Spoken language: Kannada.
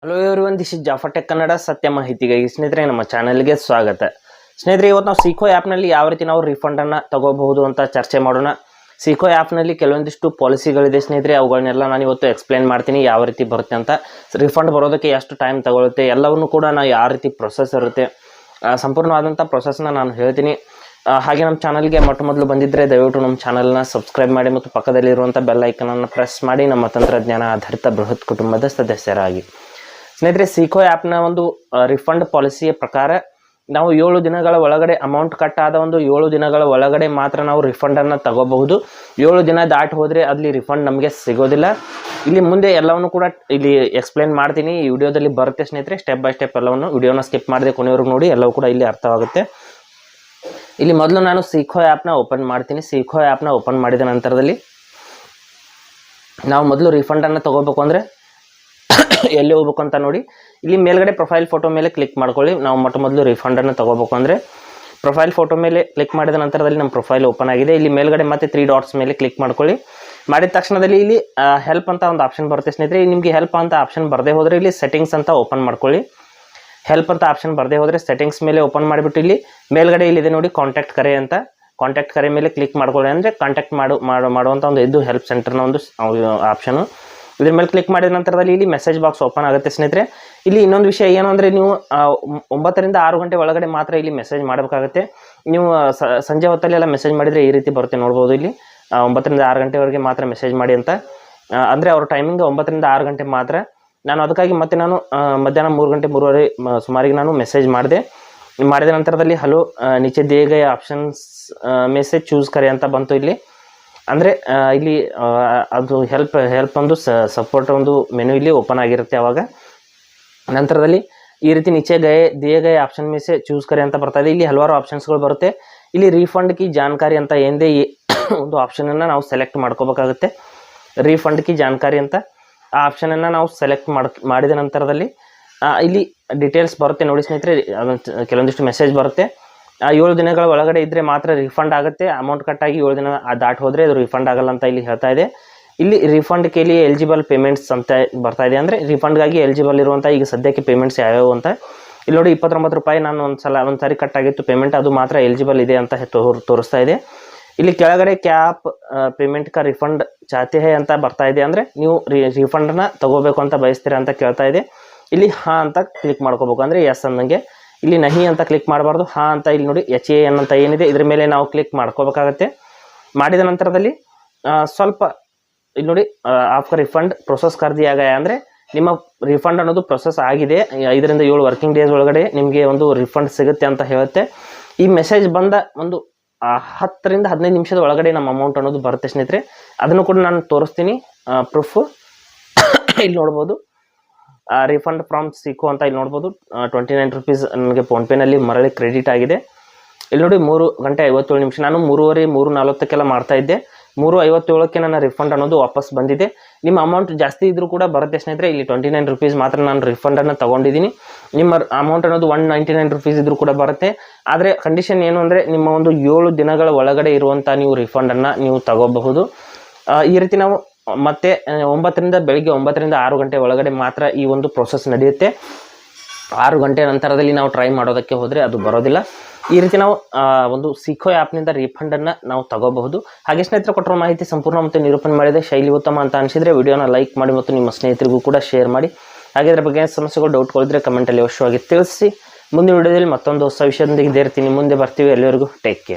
Hello everyone, this is Jafar tech Kannada ಸತ್ಯ ಮಾಹಿತಿಗಾಗಿ ಸ್ನೇಹಿತರೆ ನಮ್ಮ ಚಾನಲ್ಗೆ ಸ್ವಾಗತ. ಸ್ನೇಹಿತರೆ, ಇವತ್ತು ನಾವು ಸೀಕೋ ಆ್ಯಪ್ನಲ್ಲಿ ಯಾವ ರೀತಿ ನಾವು ರಿಫಂಡನ್ನು ತಗೋಬಹುದು ಅಂತ ಚರ್ಚೆ ಮಾಡೋಣ. ಸೀಕೋ ಆ್ಯಪ್ನಲ್ಲಿ ಕೆಲವೊಂದಿಷ್ಟು ಪಾಲಿಸಿಗಳಿದೆ ಸ್ನೇಹಿತರೆ, ಅವುಗಳನ್ನೆಲ್ಲ ನಾನು ಇವತ್ತು ಎಕ್ಸ್ಪ್ಲೇನ್ ಮಾಡ್ತೀನಿ ಯಾವ ರೀತಿ ಬರುತ್ತೆ ಅಂತ. ರಿಫಂಡ್ ಬರೋದಕ್ಕೆ ಎಷ್ಟು ಟೈಮ್ ತಗೊಳುತ್ತೆ ಎಲ್ಲವನ್ನೂ ಕೂಡ ನಾವು ಯಾವ ರೀತಿ ಪ್ರೊಸೆಸ್ ಇರುತ್ತೆ ಸಂಪೂರ್ಣವಾದಂಥ ಪ್ರೊಸೆಸ್ನ ನಾನು ಹೇಳ್ತೀನಿ. ಹಾಗೆ ನಮ್ಮ ಚಾನಲ್ಗೆ ಮೊದಲು ಬಂದಿದ್ದರೆ ದಯವಿಟ್ಟು ನಮ್ಮ ಚಾನಲ್ನ ಸಬ್ಸ್ಕ್ರೈಬ್ ಮಾಡಿ ಮತ್ತು ಪಕ್ಕದಲ್ಲಿರುವಂಥ ಬೆಲ್ ಐಕನನ್ನು ಪ್ರೆಸ್ ಮಾಡಿ ನಮ್ಮ ತಂತ್ರಜ್ಞಾನ ಆಧಾರಿತ ಬೃಹತ್ ಕುಟುಂಬದ ಸದಸ್ಯರಾಗಿ. ಸ್ನೇಹಿತರೆ, ಸೀಕೋ ಆ್ಯಪ್ನ ಒಂದು ರಿಫಂಡ್ ಪಾಲಿಸಿಯ ಪ್ರಕಾರ ನಾವು 7 ದಿನಗಳ ಒಳಗಡೆ ಅಮೌಂಟ್ ಕಟ್ ಆದ ಒಂದು 7 ದಿನಗಳ ಒಳಗಡೆ ಮಾತ್ರ ನಾವು ರಿಫಂಡನ್ನು ತಗೋಬಹುದು. 7 ದಿನ ದಾಟಿ ಹೋದರೆ ಅಲ್ಲಿ ರಿಫಂಡ್ ನಮಗೆ ಸಿಗೋದಿಲ್ಲ. ಇಲ್ಲಿ ಮುಂದೆ ಎಲ್ಲವನ್ನು ಕೂಡ ಇಲ್ಲಿ ಎಕ್ಸ್ಪ್ಲೇನ್ ಮಾಡ್ತೀನಿ, ಈ ವಿಡಿಯೋದಲ್ಲಿ ಬರುತ್ತೆ ಸ್ನೇಹಿತರೆ. ಸ್ಟೆಪ್ ಬೈ ಸ್ಟೆಪ್ ಎಲ್ಲವನ್ನು ವಿಡಿಯೋನ ಸ್ಕಿಪ್ ಮಾಡದೆ ಕೊನೆವರೆಗೂ ನೋಡಿ, ಎಲ್ಲವೂ ಕೂಡ ಇಲ್ಲಿ ಅರ್ಥವಾಗುತ್ತೆ. ಇಲ್ಲಿ ಮೊದಲು ನಾನು ಸೀಕೋ ಆ್ಯಪ್ನ ಓಪನ್ ಮಾಡ್ತೀನಿ. ಸೀಕೋ ಆ್ಯಪ್ನ ಓಪನ್ ಮಾಡಿದ ನಂತರದಲ್ಲಿ ನಾವು ಮೊದಲು ರಿಫಂಡನ್ನು ತಗೋಬೇಕು ಅಂದರೆ ಎಲ್ಲಿ ಹೋಗ್ಬೇಕು ಅಂತ ನೋಡಿ. ಇಲ್ಲಿ ಮೇಲ್ಗಡೆ ಪ್ರೊಫೈಲ್ ಫೋಟೋ ಮೇಲೆ ಕ್ಲಿಕ್ ಮಾಡ್ಕೊಳ್ಳಿ. ನಾವು ಮೊದಲು ರಿಫಂಡನ್ನು ತಗೋಬೇಕು ಅಂದರೆ ಪ್ರೊಫೈಲ್ ಫೋಟೋ ಮೇಲೆ ಕ್ಲಿಕ್ ಮಾಡಿದ ನಂತರದಲ್ಲಿ ನಮ್ಮ ಪ್ರೊಫೈಲ್ ಓಪನ್ ಆಗಿದೆ. ಇಲ್ಲಿ ಮೇಲ್ಗಡೆ ಮತ್ತೆ 3 ಡಾಟ್ಸ್ ಮೇಲೆ ಕ್ಲಿಕ್ ಮಾಡ್ಕೊಳ್ಳಿ. ಮಾಡಿದ ತಕ್ಷಣದಲ್ಲಿ ಇಲ್ಲಿ ಹೆಲ್ಪ್ ಅಂತ ಒಂದು ಆಪ್ಷನ್ ಬರುತ್ತೆ ಸ್ನೇಹಿತರೆ. ನಿಮಗೆ ಹೆಲ್ಪ್ ಅಂತ ಆಪ್ಷನ್ ಬರದೇ ಹೋದರೆ ಇಲ್ಲಿ ಸೆಟ್ಟಿಂಗ್ಸ್ ಅಂತ ಓಪನ್ ಮಾಡ್ಕೊಳ್ಳಿ. ಹೆಲ್ಪ್ ಅಂತ ಆಪ್ಷನ್ ಬರದೇ ಹೋದರೆ ಸೆಟ್ಟಿಂಗ್ಸ್ ಮೇಲೆ ಓಪನ್ ಮಾಡಿಬಿಟ್ಟು ಇಲ್ಲಿ ಮೇಲ್ಗಡೆ ಇಲ್ಲಿದೆ ನೋಡಿ ಕಾಂಟ್ಯಾಕ್ಟ್ ಕರೆ ಅಂತ. ಕಾಂಟ್ಯಾಕ್ಟ್ ಕರೆ ಮೇಲೆ ಕ್ಲಿಕ್ ಮಾಡ್ಕೊಳ್ಳಿ. ಅಂದರೆ ಕಾಂಟ್ಯಾಕ್ಟ್ ಮಾಡುವಂಥ ಒಂದು ಇದು ಹೆಲ್ಪ್ ಸೆಂಟರ್ನ ಒಂದು ಆಪ್ಷನು. ಇದ್ರ ಮೇಲೆ ಕ್ಲಿಕ್ ಮಾಡಿದ ನಂತರದಲ್ಲಿ ಇಲ್ಲಿ ಮೆಸೇಜ್ ಬಾಕ್ಸ್ ಓಪನ್ ಆಗುತ್ತೆ ಸ್ನೇಹಿತರೆ. ಇಲ್ಲಿ ಇನ್ನೊಂದು ವಿಷಯ ಏನು ಅಂದರೆ ನೀವು 9 ರಿಂದ 6 ಗಂಟೆ ಒಳಗಡೆ ಮಾತ್ರ ಇಲ್ಲಿ ಮೆಸೇಜ್ ಮಾಡಬೇಕಾಗುತ್ತೆ. ನೀವು ಸಂಜೆ ಹೊತ್ತಲ್ಲೆಲ್ಲ ಮೆಸೇಜ್ ಮಾಡಿದರೆ ಈ ರೀತಿ ಬರುತ್ತೆ ನೋಡ್ಬೋದು. ಇಲ್ಲಿ 9 ರಿಂದ 6 ಗಂಟೆವರೆಗೆ ಮಾತ್ರ ಮೆಸೇಜ್ ಮಾಡಿ ಅಂತ. ಅಂದರೆ ಅವ್ರ ಟೈಮಿಂಗ್ 9 ರಿಂದ 6 ಗಂಟೆ ಮಾತ್ರ. ನಾನು ಅದಕ್ಕಾಗಿ ಮತ್ತೆ ನಾನು ಮಧ್ಯಾಹ್ನ 3 ಗಂಟೆ 3:30 ಸುಮಾರಿಗೆ ನಾನು ಮೆಸೇಜ್ ಮಾಡಿದ ನಂತರದಲ್ಲಿ ಹಲೋ ನೀಚೆ ದಿಯೇ ಗಯೇ ಆಪ್ಷನ್ಸ್ ಮೆಸೇಜ್ ಚೂಸ್ ಕರೆ ಅಂತ ಬಂತು ಇಲ್ಲಿ. ಅಂದರೆ ಇಲ್ಲಿ ಅದು ಹೆಲ್ಪ್ ಒಂದು ಸಪೋರ್ಟ್ ಒಂದು ಮೆನು ಇಲ್ಲಿ ಓಪನ್ ಆಗಿರುತ್ತೆ. ಆವಾಗ ನಂತರದಲ್ಲಿ ಈ ರೀತಿ ನೀಚೆ ದಿಯೇ ಗಯೇ ಆಪ್ಷನ್ ಮೇಲೆ ಚೂಸ್ ಕರೆ ಅಂತ ಬರ್ತಾ ಇದೆ. ಇಲ್ಲಿ ಹಲವಾರು ಆಪ್ಷನ್ಸ್ಗಳು ಬರುತ್ತೆ. ಇಲ್ಲಿ ರೀಫಂಡ್ ಕಿ ಜಾನ್ಕಾರಿ ಅಂತ ಏನಿದೆ ಈ ಒಂದು ಆಪ್ಷನನ್ನು ನಾವು ಸೆಲೆಕ್ಟ್ ಮಾಡ್ಕೋಬೇಕಾಗುತ್ತೆ. ರೀಫಂಡ್ ಕಿ ಜಾನ್ಕಾರಿ ಅಂತ ಆ ಆಪ್ಷನನ್ನು ನಾವು ಸೆಲೆಕ್ಟ್ ಮಾಡಿದ ನಂತರದಲ್ಲಿ ಇಲ್ಲಿ ಡೀಟೇಲ್ಸ್ ಬರುತ್ತೆ ನೋಡಿ ಸ್ನೇಹಿತರೆ. ಕೆಲವೊಂದಿಷ್ಟು ಮೆಸೇಜ್ ಬರುತ್ತೆ. 7 ದಿನಗಳ ಒಳಗಡೆ ಇದ್ದರೆ ಮಾತ್ರ ರಿಫಂಡ್ ಆಗುತ್ತೆ. ಅಮೌಂಟ್ ಕಟ್ಟಾಗಿ 7 ದಿನ ದಾಟಿ ಹೋದರೆ ಅದು ರಿಫಂಡ್ ಆಗಲ್ಲ ಅಂತ ಇಲ್ಲಿ ಹೇಳ್ತಾ ಇದೆ. ಇಲ್ಲಿ ರಿಫಂಡ್ ಕೇಳಿ ಎಲಿಜಿಬಲ್ ಪೇಮೆಂಟ್ಸ್ ಅಂತ ಬರ್ತಾ ಇದೆ. ಅಂದರೆ ರಿಫಂಡ್ಗಾಗಿ ಎಲಿಜಿಬಲ್ ಇರುವಂಥ ಈಗ ಸದ್ಯಕ್ಕೆ ಪೇಮೆಂಟ್ಸ್ ಯಾವ್ಯಾವು ಅಂತ ಇಲ್ಲಿ ನೋಡಿ. 29 ರೂಪಾಯಿ ನಾನು ಒಂದು ಸಾರಿ ಕಟ್ಟಾಗಿತ್ತು ಪೇಮೆಂಟ್, ಅದು ಮಾತ್ರ ಎಲಿಜಿಬಲ್ ಇದೆ ಅಂತ ತೋರಿಸ್ತಾ ಇದೆ. ಇಲ್ಲಿ ಕೆಳಗಡೆ ಕ್ಯಾಪ್ ಪೇಮೆಂಟ್ ಕಾ ರಿಫಂಡ್ ಚಾತೆ ಹೇ ಅಂತ ಬರ್ತಾ ಇದೆ. ಅಂದರೆ ನೀವು ರಿಫಂಡನ್ನ ತಗೋಬೇಕು ಅಂತ ಬಯಸ್ತೀರಾ ಅಂತ ಕೇಳ್ತಾ ಇದೆ. ಇಲ್ಲಿ ಹಾಂ ಅಂತ ಕ್ಲಿಕ್ ಮಾಡ್ಕೋಬೇಕು. ಅಂದರೆ ಎಸ್ ಅನ್ನಂಗೆ. ಇಲ್ಲಿ ನಹಿ ಅಂತ ಕ್ಲಿಕ್ ಮಾಡಬಾರ್ದು, ಹಾಂ ಅಂತ ಇಲ್ಲಿ ನೋಡಿ HAN ಅಂತ ಏನಿದೆ ಇದ್ರ ಮೇಲೆ ನಾವು ಕ್ಲಿಕ್ ಮಾಡ್ಕೋಬೇಕಾಗತ್ತೆ. ಮಾಡಿದ ನಂತರದಲ್ಲಿ ಸ್ವಲ್ಪ ಇಲ್ಲಿ ನೋಡಿ ಆಫ್ಟರ್ ರಿಫಂಡ್ ಪ್ರೊಸೆಸ್ ಕರ್ ದಿಯಾ ಗಯಾ, ಅಂದರೆ ನಿಮ್ಮ ರಿಫಂಡ್ ಅನ್ನೋದು ಪ್ರೊಸೆಸ್ ಆಗಿದೆ, 5 ರಿಂದ 7 ವರ್ಕಿಂಗ್ ಡೇಸ್ ಒಳಗಡೆ ನಿಮಗೆ ಒಂದು ರಿಫಂಡ್ ಸಿಗುತ್ತೆ ಅಂತ ಹೇಳುತ್ತೆ. ಈ ಮೆಸೇಜ್ ಬಂದ ಒಂದು 10 ರಿಂದ 15 ನಿಮಿಷದ ಒಳಗಡೆ ನಮ್ಮ ಅಮೌಂಟ್ ಅನ್ನೋದು ಬರುತ್ತೆ ಸ್ನೇಹಿತರೆ. ಅದನ್ನು ಕೂಡ ನಾನು ತೋರಿಸ್ತೀನಿ ಪ್ರೂಫ್. ಇಲ್ಲಿ ನೋಡ್ಬೋದು ರಿಫಂಡ್ ಫ್ರಮ್ ಸೀಕೋ ಅಂತ ಇಲ್ಲಿ ನೋಡ್ಬೋದು. 29 ರೂಪೀಸ್ ನನಗೆ ಫೋನ್ಪೇನಲ್ಲಿ ಮರಳಿ ಕ್ರೆಡಿಟ್ ಆಗಿದೆ. ಇಲ್ಲಿ ನೋಡಿ 3 ಗಂಟೆ 57 ನಿಮಿಷ. ನಾನು 3:40 ಮಾಡ್ತಾ ಇದ್ದೆ. 3:57ಕ್ಕೆ ನನ್ನ ರಿಫಂಡ್ ಅನ್ನೋದು ವಾಪಸ್ ಬಂದಿದೆ. ನಿಮ್ಮ ಅಮೌಂಟ್ ಜಾಸ್ತಿ ಇದ್ರೂ ಕೂಡ ಬರುತ್ತೆ ಸ್ನೇಹಿತರೆ. ಇಲ್ಲಿ 29 ರೂಪೀಸ್ ಮಾತ್ರ ನಾನು ರಿಫಂಡನ್ನು ತೊಗೊಂಡಿದ್ದೀನಿ. ನಿಮ್ಮ ಅಮೌಂಟ್ ಅನ್ನೋದು 199 ರೂಪೀಸ್ ಇದ್ರೂ ಕೂಡ ಬರುತ್ತೆ. ಆದರೆ ಕಂಡೀಷನ್ ಏನು ಅಂದರೆ ನಿಮ್ಮ ಒಂದು 7 ದಿನಗಳ ಒಳಗಡೆ ಇರುವಂಥ ನೀವು ರಿಫಂಡನ್ನು ನೀವು ತಗೋಬಹುದು. ಈ ರೀತಿ ನಾವು ಮತ್ತೆ ಬೆಳಿಗ್ಗೆ 9 ರಿಂದ 6 ಗಂಟೆ ಒಳಗಡೆ ಮಾತ್ರ ಈ ಒಂದು ಪ್ರೊಸೆಸ್ ನಡೆಯುತ್ತೆ. 6 ಗಂಟೆ ನಂತರದಲ್ಲಿ ನಾವು ಟ್ರೈ ಮಾಡೋದಕ್ಕೆ ಹೋದರೆ ಅದು ಬರೋದಿಲ್ಲ. ಈ ರೀತಿ ನಾವು ಒಂದು ಸೀಕೋ ಆ್ಯಪ್ನಿಂದ ರಿಫಂಡನ್ನು ನಾವು ತಗೋಬಹುದು. ಹಾಗೆ ಸ್ನೇಹಿತರೆ, ಕೊಟ್ಟಿರೋ ಮಾಹಿತಿ ಸಂಪೂರ್ಣ ಮತ್ತು ನಿರೂಪಣೆ ಮಾಡಿದೆ, ಶೈಲಿ ಉತ್ತಮ ಅಂತ ಅನಿಸಿದರೆ ವಿಡಿಯೋನ ಲೈಕ್ ಮಾಡಿ ಮತ್ತು ನಿಮ್ಮ ಸ್ನೇಹಿತರಿಗೂ ಕೂಡ ಶೇರ್ ಮಾಡಿ. ಹಾಗೆ ಇದರ ಬಗ್ಗೆ ಸಮಸ್ಯೆಗಳು ಡೌಟ್ಗಳಿದ್ರೆ ಕಮೆಂಟಲ್ಲಿ ಅವಶ್ಯವಾಗಿ ತಿಳಿಸಿ. ಮುಂದಿನ ವಿಡಿಯೋದಲ್ಲಿ ಮತ್ತೊಂದು ಹೊಸ ವಿಷಯದೊಂದಿಗೆ ಇದೇ ಇರ್ತೀನಿ. ಮುಂದೆ ಬರ್ತೀವಿ. ಎಲ್ಲರಿಗೂ ಟೇಕ್ ಕೇರ್.